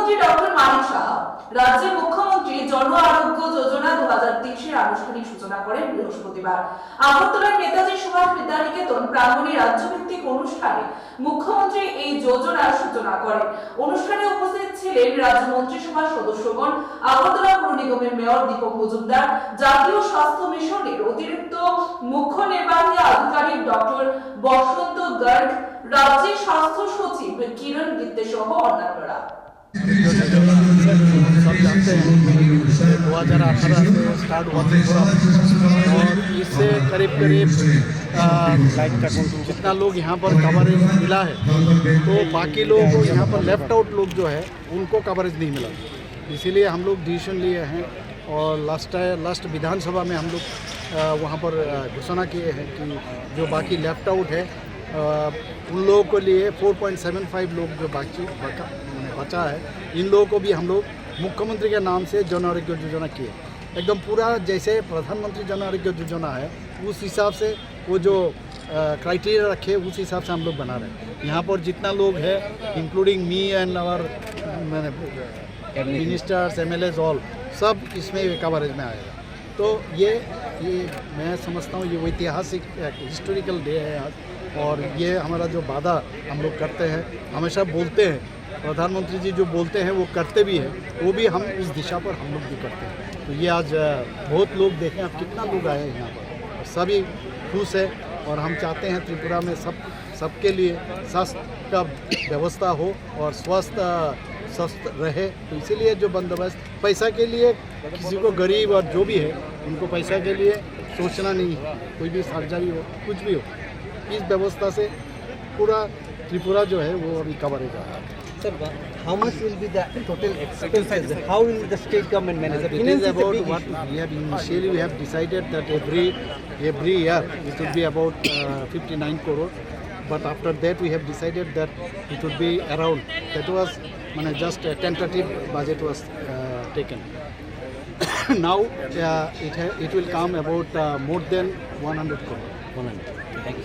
অর্থমন্ত্রী ডক্টর মানিক সাহা রাজ্যের মুখ্যমন্ত্রী জন আরোগ্য যোজনা 2023 এর আনুষ্ঠানিক সূচনা করেন বৃহস্পতিবার। আগরতলার নেতাজি সুভাষ বিদ্যানিকেতন প্রাঙ্গণে রাজ্যভিত্তিক অনুষ্ঠানে মুখ্যমন্ত্রী এই যোজনার সূচনা করেন। অনুষ্ঠানে উপস্থিত ছিলেন রাজ্য মন্ত্রিসভার সদস্যগণ, আগরতলা পৌর নিগমের মেয়র দীপক মজুমদার, জাতীয় স্বাস্থ্য মিশনের অতিরিক্ত মুখ্য নির্বাহী আধিকারিক ডক্টর বসন্ত গার্গ, রাজ্যের স্বাস্থ্য সচিব কিরণ গিত্তে সহ অন্যান্যরা। सब जानते हैं 2018 से स्टार्ट हुआ था और इससे करीब जितना लोग यहाँ पर कवरेज मिला है तो बाकी लोगों को यहाँ पर लेफ्ट आउट लोग जो है उनको कवरेज नहीं मिला। इसीलिए हम लोग डिसीजन लिए हैं और लास्ट विधानसभा में हम लोग वहाँ पर घोषणा किए हैं कि जो बाकी लेफ्ट आउट है उन लोगों के लिए 4.75 लोग जो बचा है, इन लोगों को भी हम लोग मुख्यमंत्री के नाम से जन आरोग्य योजना किए। एकदम पूरा जैसे प्रधानमंत्री जन आरोग्य योजना है उस हिसाब से वो जो क्राइटेरिया रखे उस हिसाब से हम लोग बना रहे हैं। यहाँ पर जितना लोग है including me and our ministers MLAs all सब इसमें कवरेज में आएगा। तो ये मैं समझता हूँ ये ऐतिहासिक हिस्टोरिकल डे है आज, और ये हमारा जो वादा हम लोग करते हैं, हमेशा बोलते हैं, प्रधानमंत्री जी जो बोलते हैं वो करते भी हैं, वो भी हम इस दिशा पर हम लोग भी करते हैं। तो ये आज बहुत लोग देखें आप कितना लोग आए हैं यहाँ पर, और सभी खुश है। और हम चाहते हैं त्रिपुरा में सबके लिए स्वास्थ्य का व्यवस्था हो और स्वस्थ रहे। तो इसीलिए जो बंदोबस्त पैसा के लिए किसी को गरीब और जो भी है उनको पैसा के लिए सोचना नहीं है, कोई भी सर्जरी हो कुछ भी हो, इस व्यवस्था से पूरा त्रिपुरा जो है वो अभी कवरेज आ रहा है। Sir, how much will be the total expenses? How will the state government manage it? It is about what we have initially we have decided that every year it would be about 59 crore, but after that we have decided that it would be around, that was just a tentative budget was taken. Now it will come about more than 100 crore. 100.